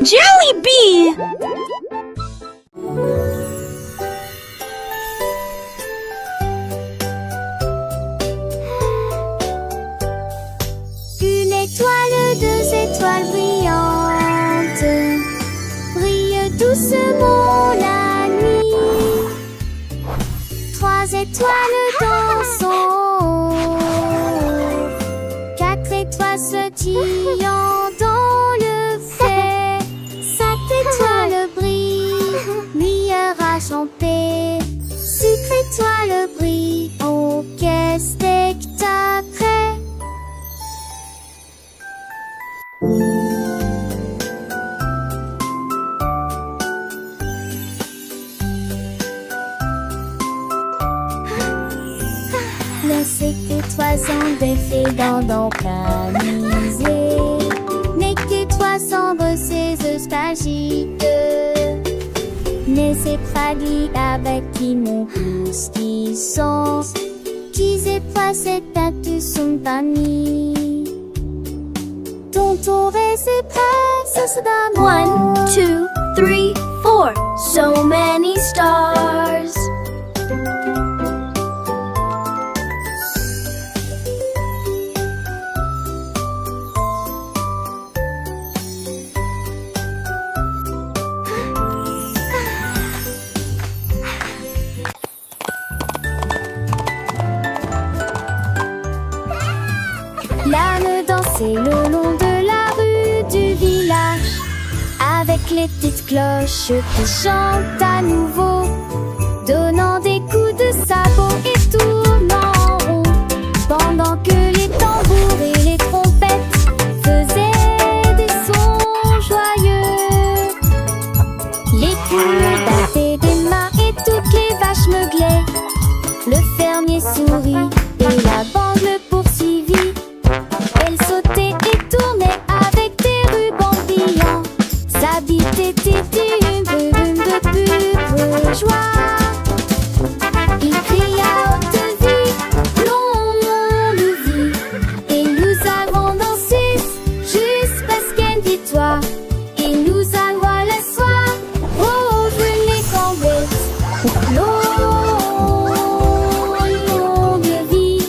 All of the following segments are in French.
Jelly Bee! Une étoile, deux étoiles brillantes brillent doucement la nuit. Trois étoiles dans son haut, quatre étoiles scintillant dans le fait. Sept étoiles brillent, lumière enchantée. Six étoiles brillent, oh quel spectacle! Les cinq étoiles sont des filles dans camisées. N'est que toi sombre ces nostalgiques. Mais c'est fragile avec qui nous pousse qui sont. Qui c'est pas cette tête sont amis. Ton tour et ses princesses d'amour. 1, 2, 3, 4. So many stars. L'âme dansait le long de la rue du village, avec les petites cloches qui chantent à nouveau, donnant des coups de sabot et tournant en rond, pendant que les tambours et les trompettes faisaient des sons joyeux. Les poules battaient des mains et toutes les vaches meuglaient. Le fermier sourit et la bande le poursuivit. Elle sautait et tournait avec des rubans brillants. Sa vie était une brume de pure joie. Il cria à haute vie, longue vie. Et nous avons dansé jusqu'à ce qu'elle victoire. Et nous allons le soir, oh, je les combettes. Longue vie,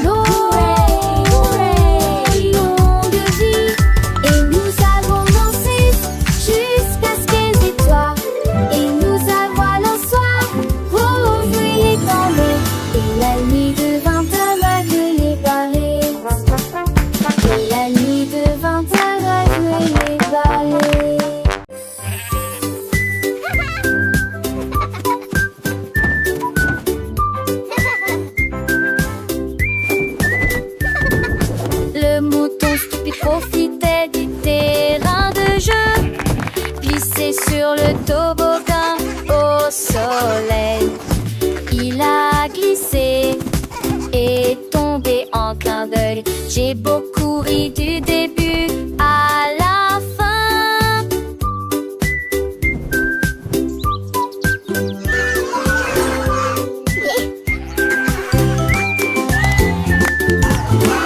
longue vie. Et nous avons dansé jusqu'à ce qu'elles étoient. Et nous avons le soir, oh, je les combettes. Et la nuit devint aveugle les barrettes. Et la nuit devint aveugle les barrettes. Le mouton stupide profitait du terrain de jeu, glissé sur le toboggan au soleil. Il a glissé et tombé en clin d'œil. J'ai beaucoup ri du début à la fin.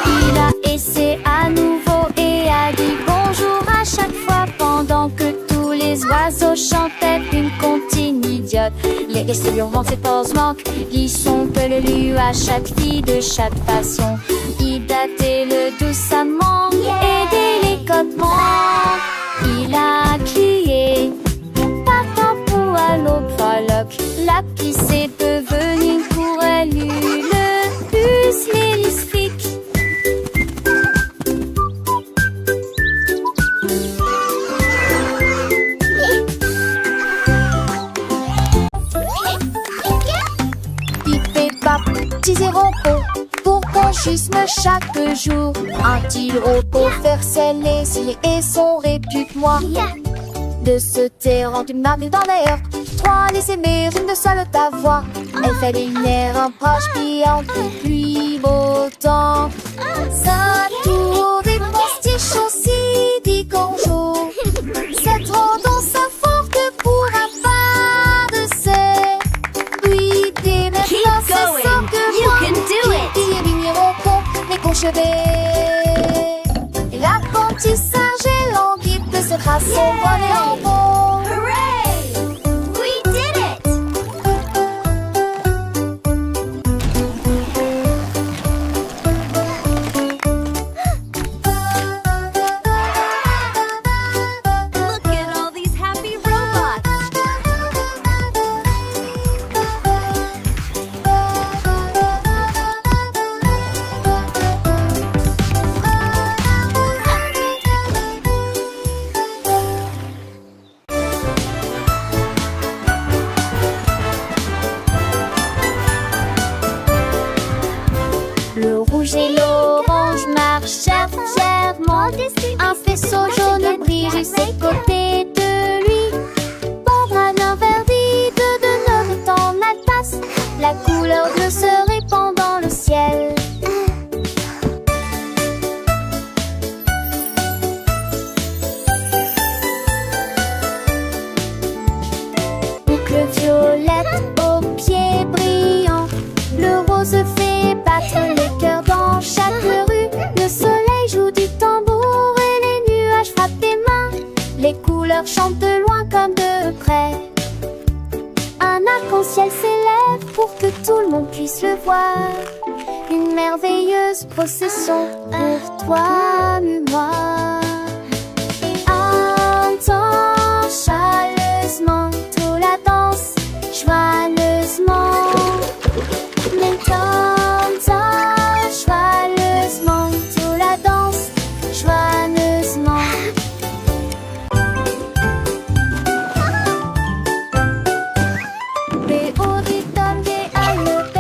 Il a essayé à nouveau et a dit bonjour à chaque fois, pendant que tous les oiseaux chantaient une comptine idiote. Les restes hurlant ses forces manquent, ils sont peu le lieu à chaque fille de chaque façon. Il datait le doucement et délicatement. Il a crié partant pour à l'aube frolique. La pisse est devenue pour elle une puce lyrique. Pip et pap, petits et repos, pour conchisme chaque jour. Un petit repos faire ses cils et son répute-moi. De se taire en une marque dans l'air. Trois laisser mes rimes de seule ta voix. Elle fait une air un proche pliant depuis beau temps. Sa tour des postiches aussi dit bonjour. C'est trop dans sa forte pour un pas de ses. Oui, des maintenant c'est ça que moi. Qui est vigneron con, mais qu'on chevet. L'apprentissage est languide de ce grâce au bon tambour. Hooray! We did it! Look at all these happy robots! Le rouge et l'orange marchèrent fièrement. Un faisceau jaune brille juste à côté de lui. Pambrana verdit de notre temps passe. La couleur bleue se répand dans le ciel. Boucle violette aux pieds brillants. Le rose fait battre les cœurs dans chaque rue. Le soleil joue du tambour et les nuages frappent des mains. Les couleurs chantent de loin comme de près. Un arc-en-ciel s'élève pour que tout le monde puisse le voir. Une merveilleuse procession pour toi et moi. Entends chaleureusement toute la danse, joyeusement. Joyeusement, toute la danse, joyeusement. Les auditeurs des alpes,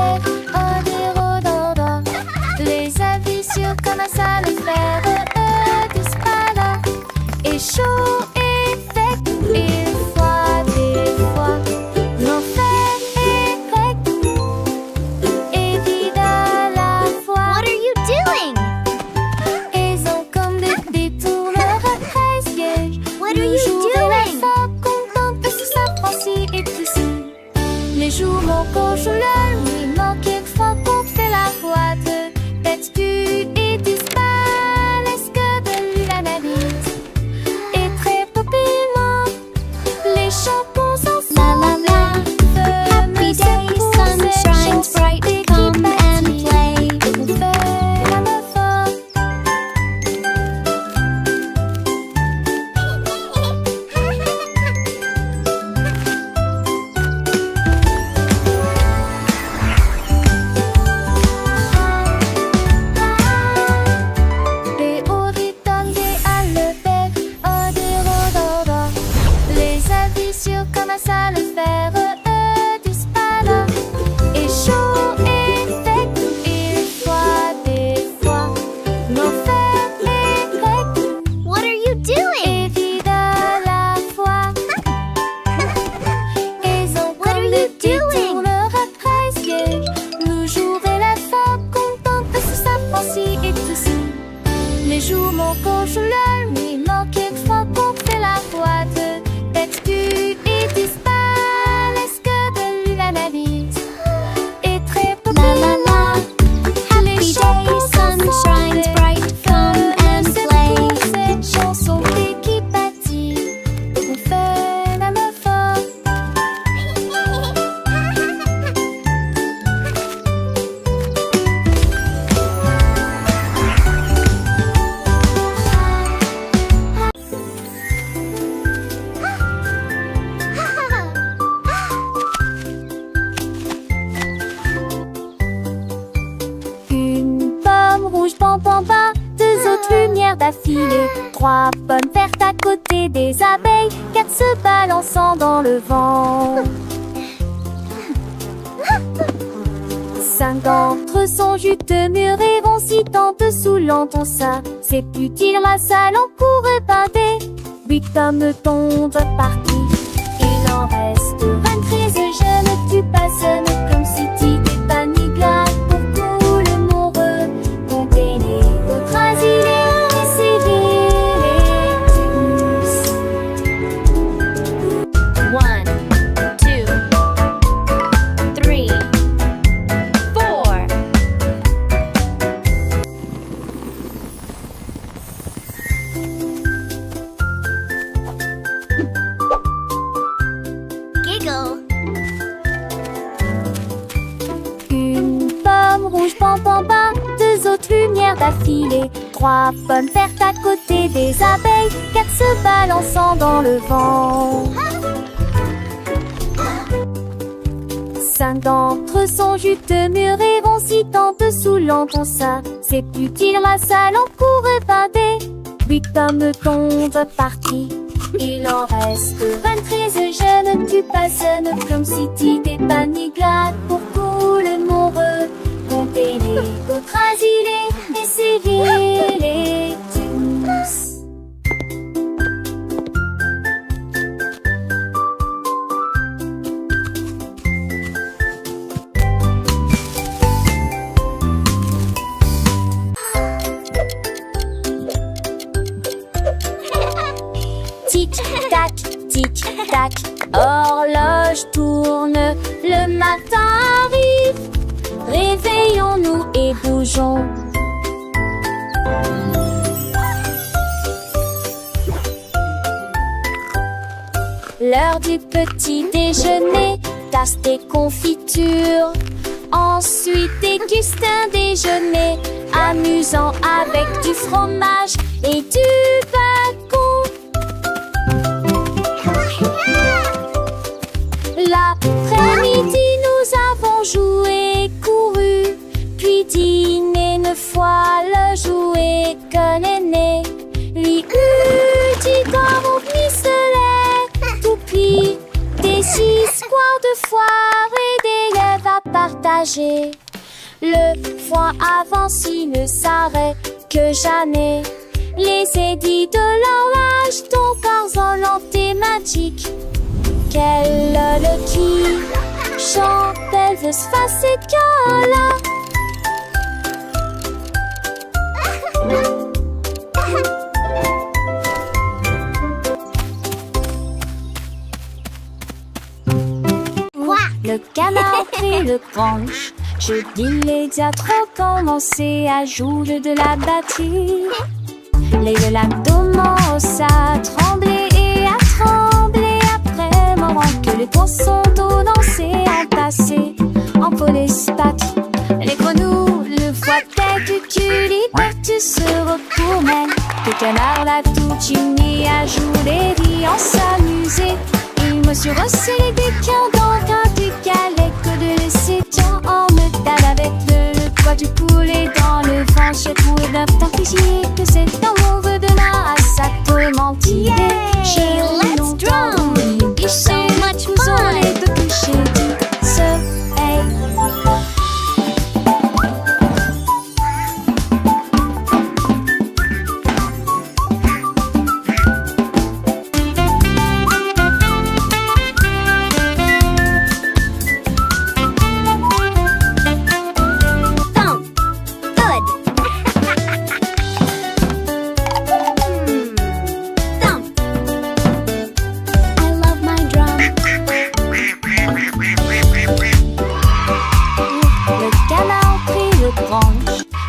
des rhododendres, les avis sur comment ça le faire, disparaît. Et chaud et sec, et froid des fois, l'enfer est grec. Et vide à la fois. What are you doing? Ils ont comme des détourneurs précieux. What are you doing? Contente sous sa pensée et tout ça. Les jours mon coche le lui manque quelquefois qu'on fait la boîte. Tête-tu et disparaît. Est-ce que de lui la navire? Et très populaire, les chansons sont la la la. Happy day, sun shines bright, come and play. Les auditeurs des alpes, des rhododendres, les avis sur comment ça le faire, disparaît. Et chaud et sec, et froid des fois, l'enfer est grec. What are you doing? Et vide à la fois. Ils ont What are comme you des doing? détourneurs précieux. Le jour et la femme contente sous sa pensée et tout ça. Les jours mon coche le lui manque quelquefois qu'on fait la boîte. Tête-tu et disparaît. Est-ce que de lui la navire? Et très La la la. Happy day, sun shines bright, come and play. Cette chanson qui bâtit, on fait la même forme. Une pomme rouge, bam bam bam, deux autres lumières d'affilée, trois pommes vertes à côté des abeilles, quatre se balançant dans le vent. Cinq d'entre eux sont juste mûrs et vont si tant dessous l'entend ça. C'est plus dire la salle en pourrait bander. 8 hommes tombent partis, il en reste 23. Je ne tue pas seul comme si tu t'es pas ni glace pour tout le monde. Comptez les autres asilés et civiles. 1, 2, 3, 4. filet. 3 pommes vertes à côté des abeilles, 4 se balançant dans le vent. 5 d'entre eux sont juteux-mûrs et vont si en dessous l'entend ça. C'est plus qu'il rassale en cours et badé. 8 pommes tombent partis. Il en reste 23, je ne tue pas, ce ne comme city des paniers glades pour tout le monde. Comptez les autres asilés, essayez-les tous. Tic-tac, tic-tac, horloge tourne, le matin arrive. Réveillons-nous et bougeons. L'heure du petit déjeuner, tasse des confitures. Ensuite déguste un déjeuner amusant avec du fromage et du bacon. L'après-midi, nous avons joué, couru, puis dîné 9 fois le jouet que l'aîné lui eut dit dans mon pistolet. Toupie, des histoires de foire et des lèvres à partager. Le foin avance, il ne s'arrête que jamais. Les édits de l'horloge dont Tarzan thématique. Quelle le qui chante, elle veut se passer de là. Le canard prit le branche. Je dis les diatres ont commencé à jouer de la batterie. Les l'abdomen à trembler et à trembler après moment que les poissons d'eau dansaient entassés en polyspath. Les grenouilles, le foie tête, tu libertus se retournent. Le canard la tout unis à jouer et en s'amuser. Il me suis resserré des piens dans un du galet que de laisser tiens en métal avec le poids du poulet dans le vent. J'ai trouvé d'un t'amplifier que c'est dans mon vœu de là à sa tourmentille. Let's drum! It's so much fun!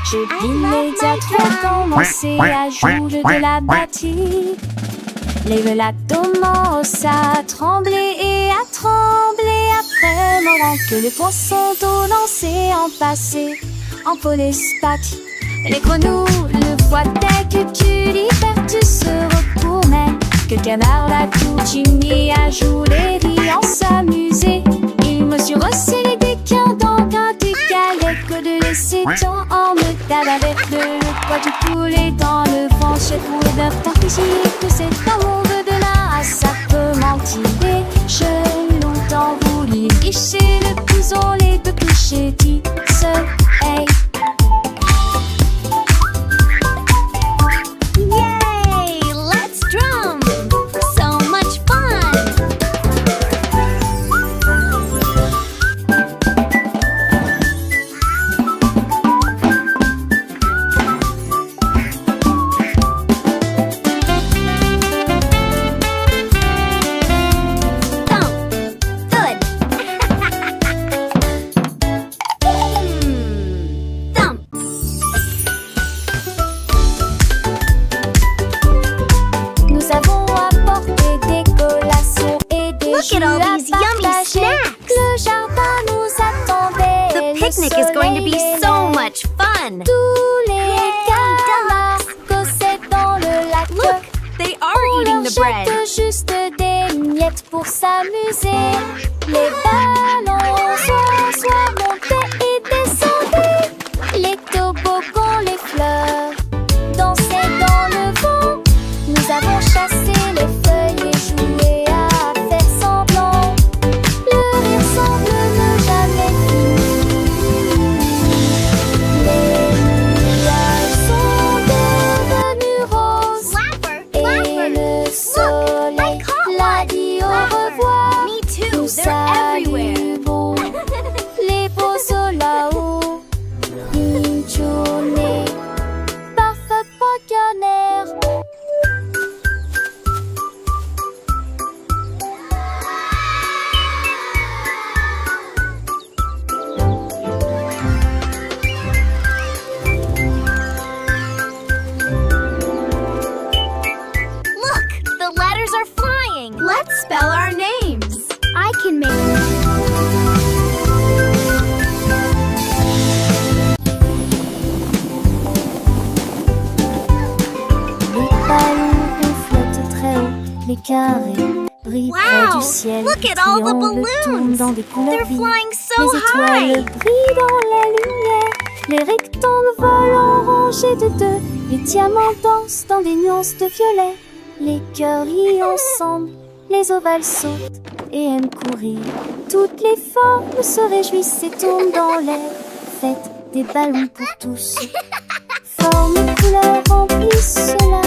Je dis les diatres ont commencé à jouer de la batterie. Les l'abdomen à trembler et à trembler après moment que les poissons d'eau lancés en passé en polyspath. Les grenouilles, le foie tête, tu libertus se retournent. Que le canard la tout unis à jouer et en s'amuser. Il me suis resserré des quins dans un du galet que de laisser tant en métal avec le poids du poulet dans le vent. J'ai trouvé d'un t'amplifier que c'est dans mon vœu de là à ça peut mentir. J'ai longtemps voulu licher le couson, les deux clichés dit ce hey. Yay! Let's drum! So much fun! Look at all these yummy snacks! Le jardin nous attendait. The picnic is going to be so much fun! Tous les eating the bread. Jette juste des miettes pour s'amuser. Les ballons soit montés et descendaient. Les toboggans, les fleurs dansaient dans le vent. Nous avons chassé les feuilles et joué à faire semblant. Le rire semble ne jamais finir. Les nuages sont devenus roses. Et le soleil l'a dit au revoir. Me too, Nous they're everywhere. saluons les beaux eaux là-haut. Une journée parfaite pour Canner. Look, the letters are flying. Let's spell our names. I can make Les ballons flottent très haut, les carrés brillent près Wow, du ciel. look Les at all the triangles tournent balloons. dans des couleurs They're vives. flying so Les étoiles high. brillent dans la lumière. Les rectangles volent en rangées de deux. Les diamants dansent dans des nuances de violet. Les cœurs rient ensemble. Les ovales sautent et aiment courir. Toutes les formes se réjouissent et tournent dans l'air. Faites des ballons pour tous. Formes et couleurs remplissent cela.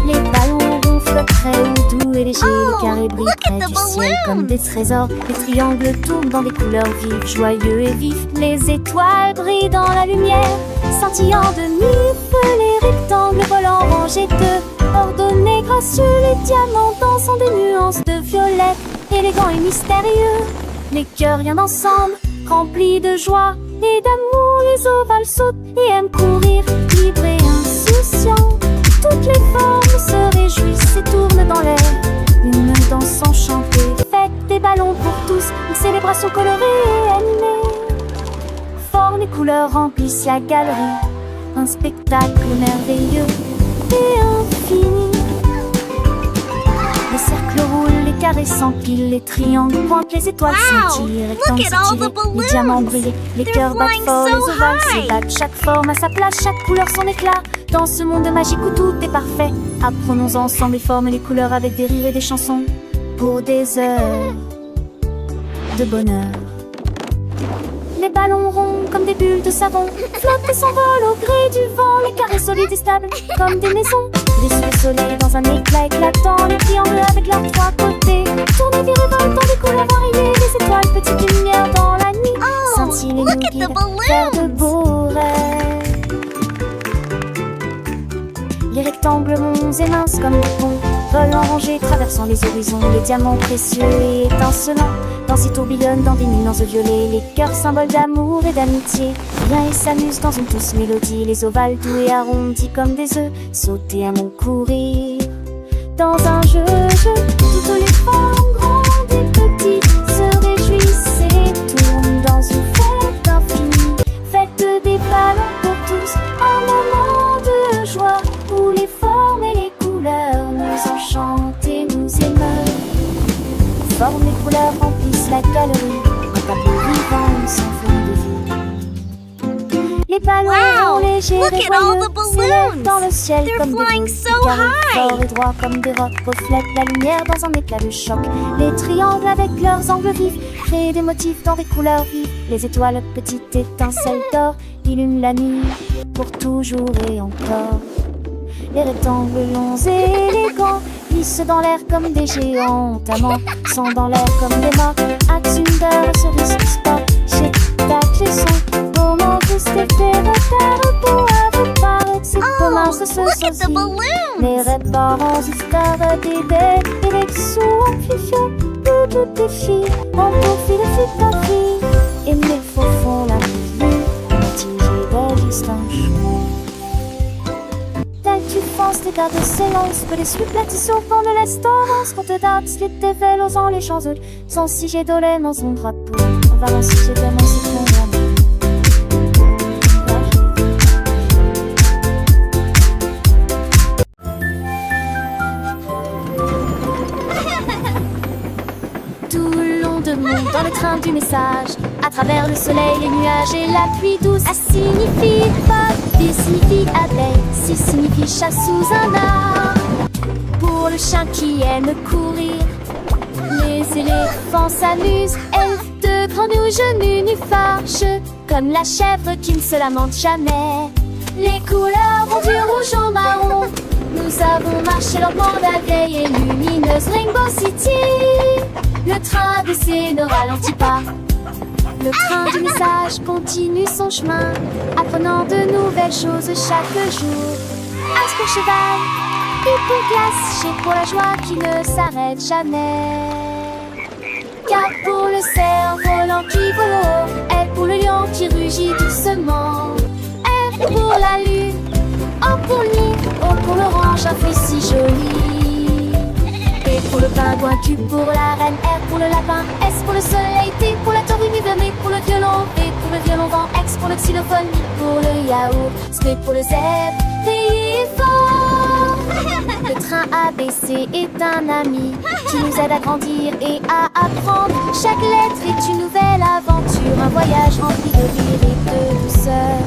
Les ballons ronflent très haut, doux et légers. Oh, Les carrés brillent look at près the du ciel balloons. comme des trésors. Les triangles tournent dans des couleurs vives, joyeux et vifs. Les étoiles brillent dans la lumière, scintillant de mille feux. Les rectangles volent en rangées de ordonnés, gracieux. Les diamants dansent en des nuances de violet, élégants et mystérieux. Les cœurs viennent ensemble, remplis de joie et d'amour. Les ovales sautent et aiment courir, libres et insouciants. Toutes les formes se réjouissent et tournent dans l'air. Une danse enchantée, faites des ballons pour tous. Une célébration colorée et animée. Formes et couleurs remplissent la galerie. Un spectacle merveilleux et infini. Les cercles roulent, les carrés s'empilent, les triangles pointent, les étoiles Wow, scintillent, les look rectangles at all the s'étirent, balloons. les diamants brillent, les They're cœurs battent flying fort, so les ovales high. s'ébattent, chaque forme à sa place, chaque couleur son éclat. Dans ce monde magique où tout est parfait, apprenons ensemble les formes et les couleurs avec des rires et des chansons pour des heures de bonheur. Les ballons ronds comme des bulles de savon flottent et s'envolent au gré du vent. Les carrés solides et stables comme des maisons. Les sous soleil dans un éclat éclatant. Les triangles avec leurs trois côtés tournent et virevoltent dans des couleurs variées. Les étoiles, petites lumières dans la nuit, Oh, scintillent et nous look at the guident vers de balloons. beaux rêves. Les rectangles ronds et minces comme des ponts volent en rangées, traversant les horizons. Les diamants précieux et étincelants dansent et tourbillonnent dans des nuances de violet. Les cœurs symboles d'amour et d'amitié viennent et s'amusent dans une douce mélodie. Les ovales doux et arrondis comme des œufs sautent et aiment courir dans un jeu. Toutes les formes grandes et petites se réjouissent et tournent dans une fête infinie. Faites des ballons pour tous, un moment de joie où les formes et les couleurs nous enchantent et nous émeuvent. Formes et couleurs remplissent la galerie, un tableau vivant sans fond de vie. Les ballons Wow, légers look et at all joyeux the s'élèvent balloons. dans le ciel They're comme des flying boules. so Les carrés high. forts et droits comme des rocs reflètent la lumière dans un éclat de choc. Les triangles avec leurs angles vifs créent des motifs dans des couleurs vives. Les étoiles, petites étincelles d'or, illuminent la nuit pour toujours et encore. Les rectangles longs et élégants glissent dans l'air comme des géants amants, sont dans l'air comme des morts. Axunder, cerise, sport, chez tac, les sons, moment tous tes repères pour avec par c'est comment ça se Look at the saucisse. balloons. Les réparants, histoires d'idées, et les sous en fifio, tout tes filles, en profil de ta fille. Et mes faux font la vie, tigé de distance. Tu penses tes gardes s'élancent, que les suppletitions au fond de l'estorance, qu'on te date, les dévèles osant les champs sans si j'ai dolé dans son drapeau. On va en si j'ai tellement si le train du message. À travers le soleil, les nuages et la pluie douce. A signifie pop, B signifie abeille, C signifie chat sous un arbre. Pour le chien qui aime courir, les éléphants s'amusent. F de grand nouge, nunufarge, comme la chèvre qui ne se lamente jamais. Les couleurs vont du rouge au marron. Nous avons marché lentement la vieille et lumineuse Rainbow City. Le train baissé ne ralentit pas. Le train du message continue son chemin, apprenant de nouvelles choses chaque jour. As pour cheval, U pour glace, G pour la joie qui ne s'arrête jamais. K pour le cerf-volant qui vole haut, L pour le lion qui rugit doucement. R pour la lune, O pour le nid, O pour l'orange, un fruit si joli. P pour le pingouin, Q pour la reine, R pour le lapin, S pour le soleil, T pour la tortue, M pour le violon, V pour le violon-vent, X pour le xylophone, I pour le yaourt, S pour le zèbre, T fort. Le train ABC est un ami qui nous aide à grandir et à apprendre. Chaque lettre est une nouvelle aventure, un voyage rempli de rire et de douceur.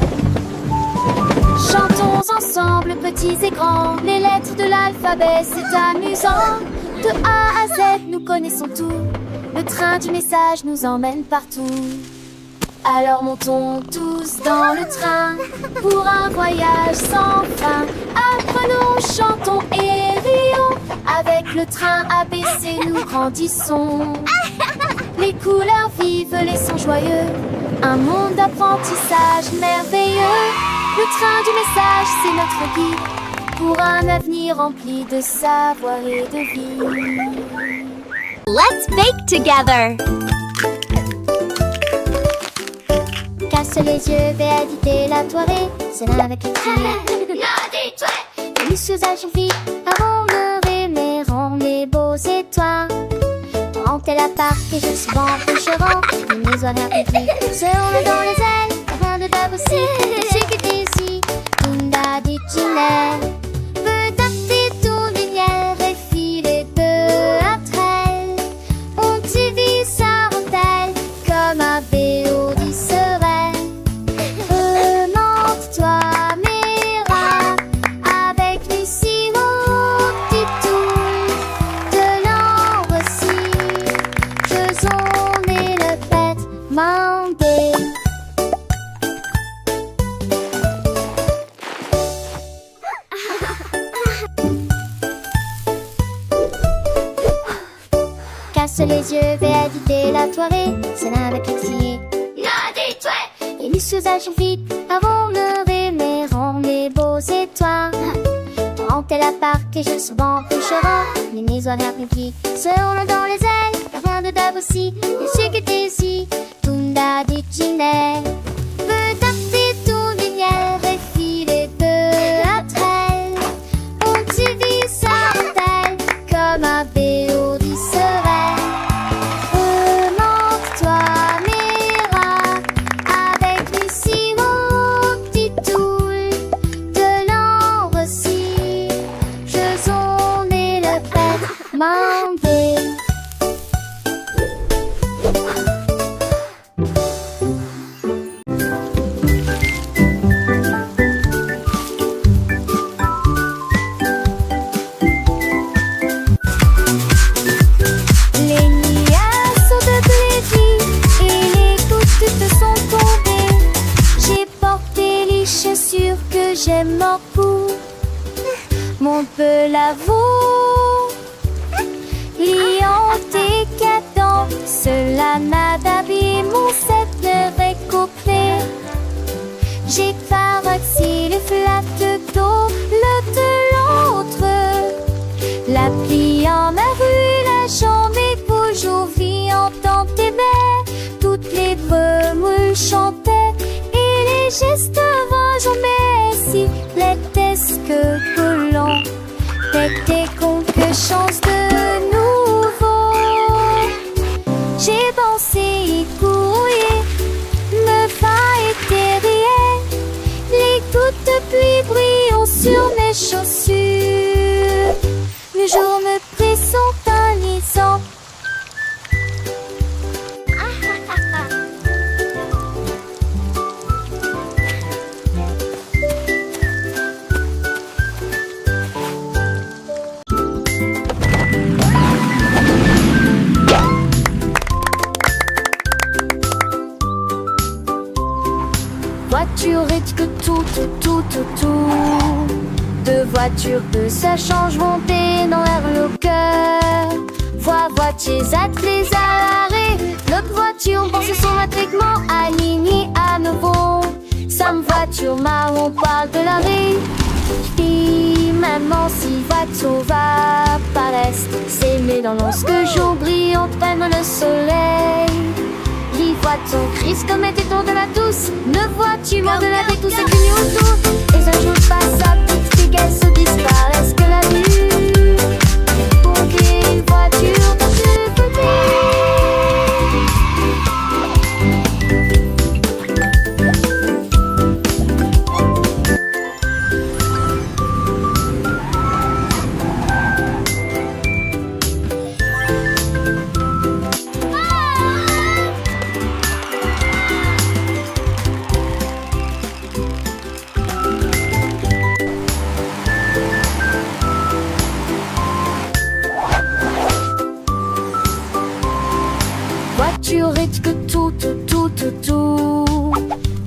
Chantons ensemble, petits et grands, les lettres de l'alphabet, c'est amusant. De A à Z, nous connaissons tout. Le train du message nous emmène partout. Alors montons tous dans le train pour un voyage sans fin. Apprenons, chantons et rions. Avec le train ABC, nous grandissons. Les couleurs vives, les sons joyeux, un monde d'apprentissage merveilleux. Le train du message, c'est notre guide pour un avenir rempli de savoir et de vie. Let's bake together. Casse les yeux, vais éviter la toirée. C'est là avec les filles. Les muscles vite, avant de rêver, rend les beaux étoiles. Rentez la part et je suis bon coucherant. Les maisons appétit, se roulent dans les ailes. Rien de table aussi, c'est que t'es ici. Tunda dit Ginelle. Peut tâter ton lumière et filer peu après elle. On t'y vit sa rondelle comme un béo dit sereine. Remonte-toi, Mira, avec Lucie au petit tour de l'ambre aussi. Faisons et le pète, mandé. Casse les yeux, vais éviter la toirée. C'est là avec les filles. Les muscles agissent vite avant le rêver, rend les beaux étoiles. Rentez la part et je suis bon coucherant. Les maisons appétit, se roulent dans les ailes. Rien de dab aussi, je sais que t'es ici. Tunda dit Ginelle. Peut tâter ton lumière et filer peu après elle. On t'y vit sa rondelle comme un béo dit sereine. Remonte-toi, Mira, avec Lucie au petit tour de l'ambre aussi. Faisons et le pète, mandé. Les nuages sont devenus et les gouttes te sont tombées. J'ai porté les chaussures que j'aime beaucoup. Mon peu l'avoue, liant et cadent, cela m'a d'habillé mon set de récoupé. J'ai carrossé le flaque d'eau, le de l'autre. La pluie en ma rue, la jambe et toujours entend tes baies. Toutes les remoules chantaient et les gestes j'en si letesque collant. T'étais con que chance de nouveau. J'ai pensé y courir, me va terrier. Les gouttes de pluie brillent sur mes chaussures. Le jour me pressent un lisant. vite que tout. Deux voitures peu s'échangent, monter dans leur locker. Voitiers attelés à l'arrêt. L'autre voiture pense son matriclement aligné à nouveau. Sam voiture marron parle de l'arrêt. Puis maman si voiture va par l'est. S'aimer dans lorsque jour brille, on prenne le soleil. Les voitures crisent comme était tour de la douce. Ne vois-tu de la vie, tout ce qui nous autour. Et un jour passe à petite fille qu'elle se disparaisse que la vue. Pour qu'une voiture dans ce côté. Vite que tout.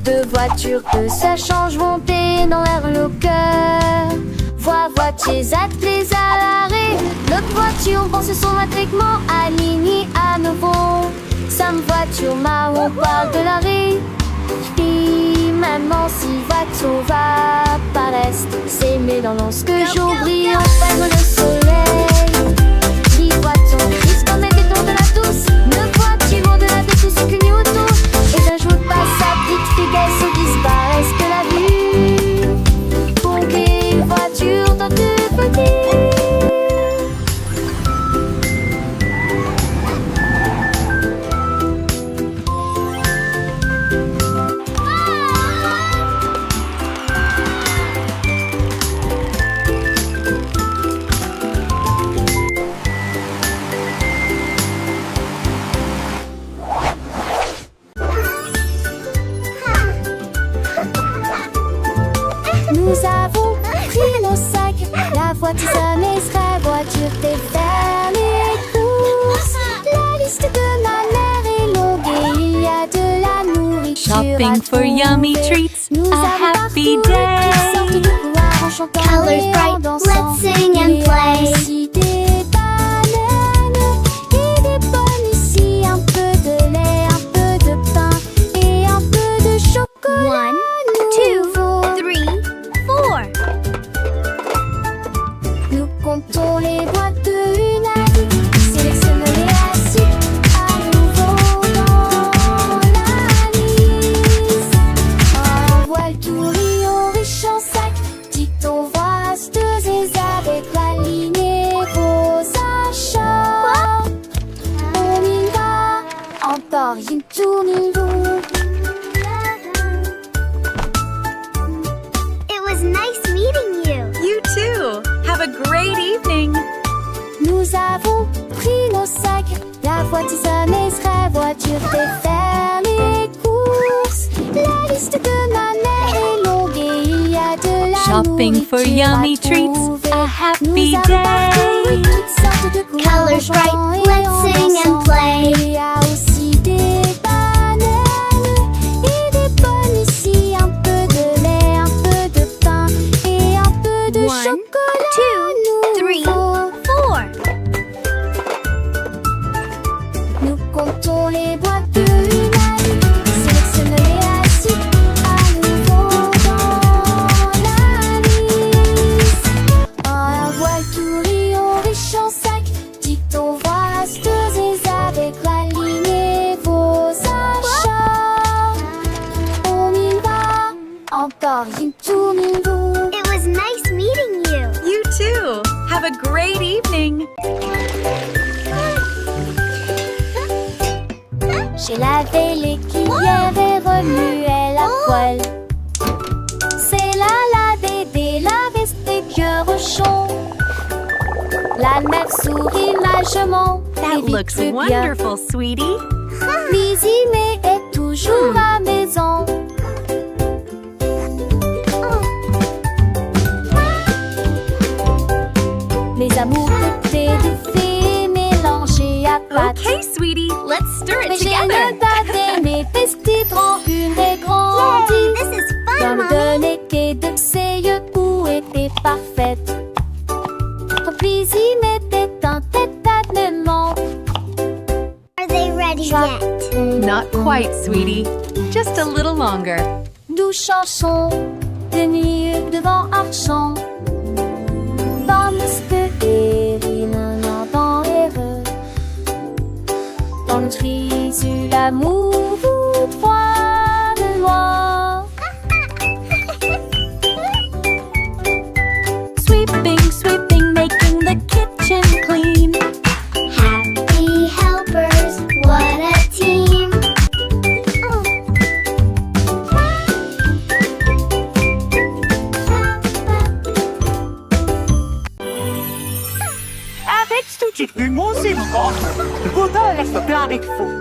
Deux voitures que ça change, monter dans leur locker. Voitiers attelés à l'arrêt. L'autre voiture pense son matriclement aligné à nouveau. Sam voiture marron parle de l'arrêt. Puis maman si voiture va par l'est. S'aimer dans lorsque jour brille, on prenne le soleil. Les voitures crisent comme des tours de la douce. Ne vois-tu de la vie tout ce que nous autour. Et un jour passe à petite fille qu'elle se disparaisse que la vue. Pour qu'une voiture dans deux petits. Nous avons pris nos sacs, la voiture sonnée serait voiture des faire les courses. La liste de ma mère est longue et il y a de la nourriture. Shopping for yummy treats, a happy day. Colors bright, let's sing and play. Aussi des bananes et des pommes ici, un peu de lait, un peu de pain et un peu de chocolat. 1, 2, 3, 4. Nous comptons les boîtes de une à une. Sélectionnons-les assis à nouveau dans la liste. Envoie tout riz riche en sac. Dites aux voiteuses avec aligner vos achats. On y va, encore une tournure. It was nice meeting you. You too. Have a great evening. Nous avons pris nos sacs. La voiture sonnée serait voiture fait faire les courses. La liste de ma mère est longue et il y a de la Shopping for nourriture yummy à treats, trouver. a happy Nous avons parcouru day. toutes sortes de couleurs Colors bright, en et let's en sing and dansant. play. Il y a aussi des bananes et des pommes ici, un peu de lait, un peu de pain et un peu de 1, chocolat. 2, 3, nouveau. 4. Nous comptons les boîtes de une à une. Sélectionnons-les assis à nouveau dans la liste. Un voile tout riz riche en sac. Dites aux voiteuses avec aligner vos achats. On y va, encore une tournure. It was nice meeting you. You too. Have a great evening. J'ai lavé les cuillères et remué la poêle. C'est la bébé, la veste des cœurs-rochons. La mère sourit magement. That looks wonderful, sweetie. Cuisiner est toujours à maison. Les amours étaient des fées mélangées à pâte. Okay, sweetie, let's stir Mais it j'ai together. ne pas aimé, tester en une et grandie. This is fun, Dans le Mom. quite, sweetie. Just a little longer. Douce chanson de nuit devant Archamp. Bonus de Périne, un ardent heureux. Dans le tri sur l'amour, vous trois de loin. Sweeping, sweeping, making the kitchen clean. Happy helpers, what a team. Avec ce petit mon c'est bon. Vous donne la plein avec vous.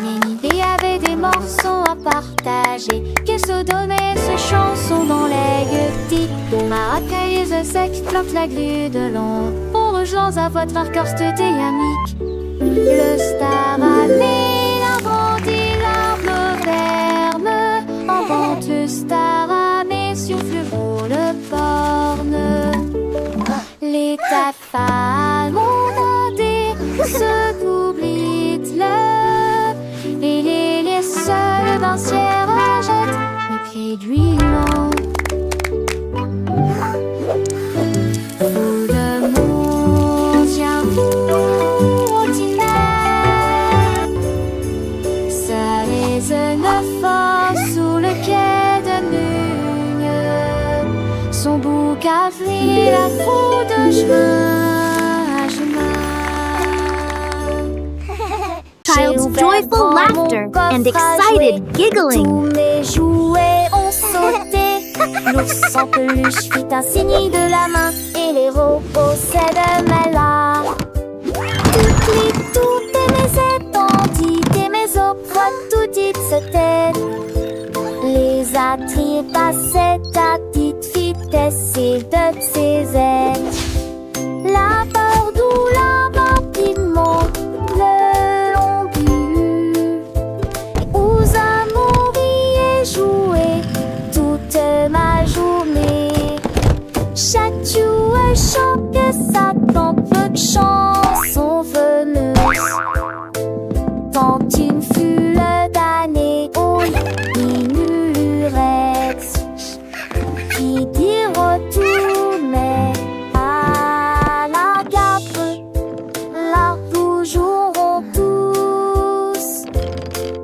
Nénidée avait des morceaux à partager. Qu'elle se donnait ses chansons dans les gueutis. Maracaille et sec plante la grue de long. Pour rejoindre à votre arcorste et Yannick. Le star a mis la grandi l'arbre ferme. En vente star a mis souffle pour le porne. Les taffales ont demandé ce qu'oublie le. Et les seuls d'un ciel rejettent les pieds d'huilant. Fou de monde, tiens vous ordinaire. Ça résonne fort sous le quai de Mugne. Son bouc a pris la foule de chemin à chemin. Child's joyful laughter and excited giggling. Tous mes jouets ont sauté. L'ours en peluche fit un signe de la main et les robots s'aident là. Toutes mes étendues et mes opres, tout dites se tête. Les attraits passaient à petite vitesse et de ses ailes. La peur d'où la rapidement le long but. Aux amours y est joué toute ma journée. Chaque jouet chante que ça tente peu de chansons veneuses. Tant une foule d'années au minurex qui dit retourner à la gape. Là vous joueront tous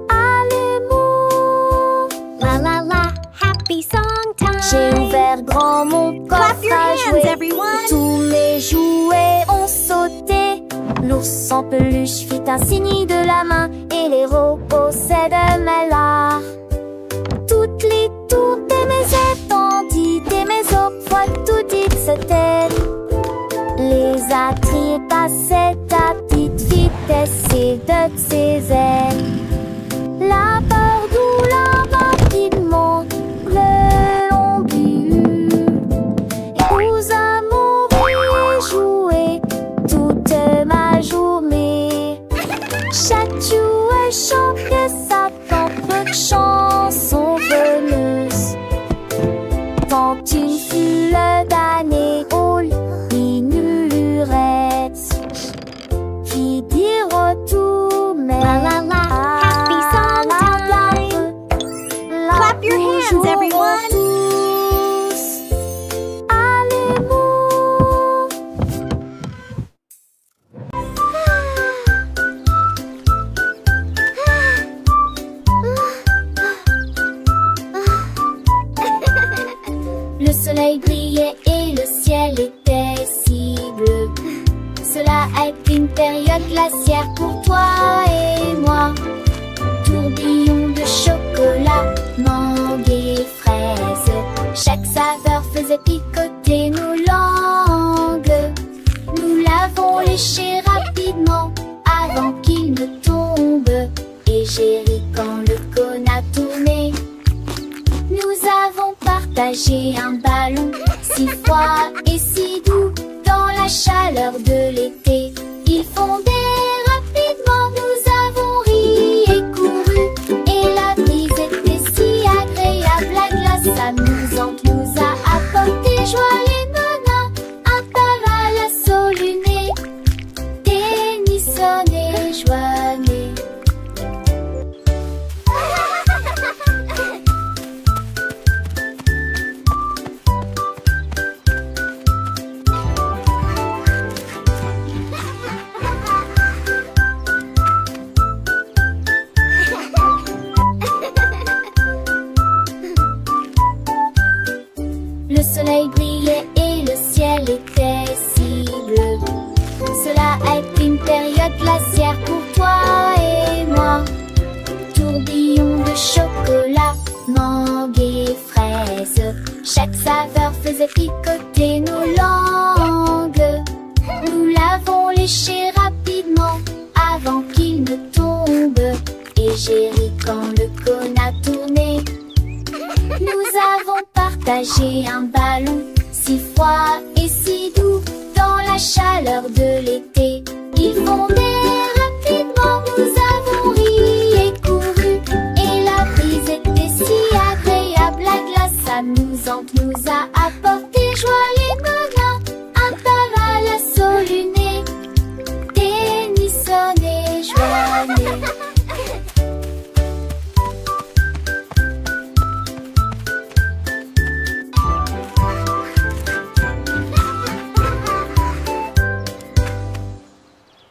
à l'amour. La la la, happy song time. J'ai ouvert grand mon coffre Clap your à hands, jouer. everyone. Tous mes jouets ont sauté. L'ours en peluche fit un signe de la main et les robots s'aident là. Toutes les mes étendues et mes opres, tout dites se tête. Les attraits passaient à petite vitesse et de ses ailes. La peur d'où la rapidement le long but. Et aux amours y joué toute ma journée. Chaque jouet chante que ça tente peu de chansons veneuses. Tant une foule d'années au minurettes qui dit retourner La la la, happy song time. Clap your hands, everyone. Tous à l'amour. Le soleil brillait et le ciel était si bleu. Cela a été une période glaciaire pour toi et moi. Tourbillon de chocolat, mangue et fraises. Chaque saveur faisait picoter nos langues. Nous l'avons léché rapidement avant qu'il ne tombe. Et j'ai ri quand le cône a tourné. Nous avons partagé un ballon si froid et si doux dans la chaleur de l'été. Il fondait rapidement, nous avons ri et couru. Et la brise était si agréable, la glace amusante nous a apporté joie et nana. Un tabac à la sol luné. tourbillon de chocolat, mangue et fraise. Chaque saveur faisait picoter nos langues. Nous l'avons léché rapidement avant qu'il ne tombe. Et j'ai ri quand le cône a tourné. Nous avons partagé un ballon si froid et si doux dans la chaleur de l'été. Ils vont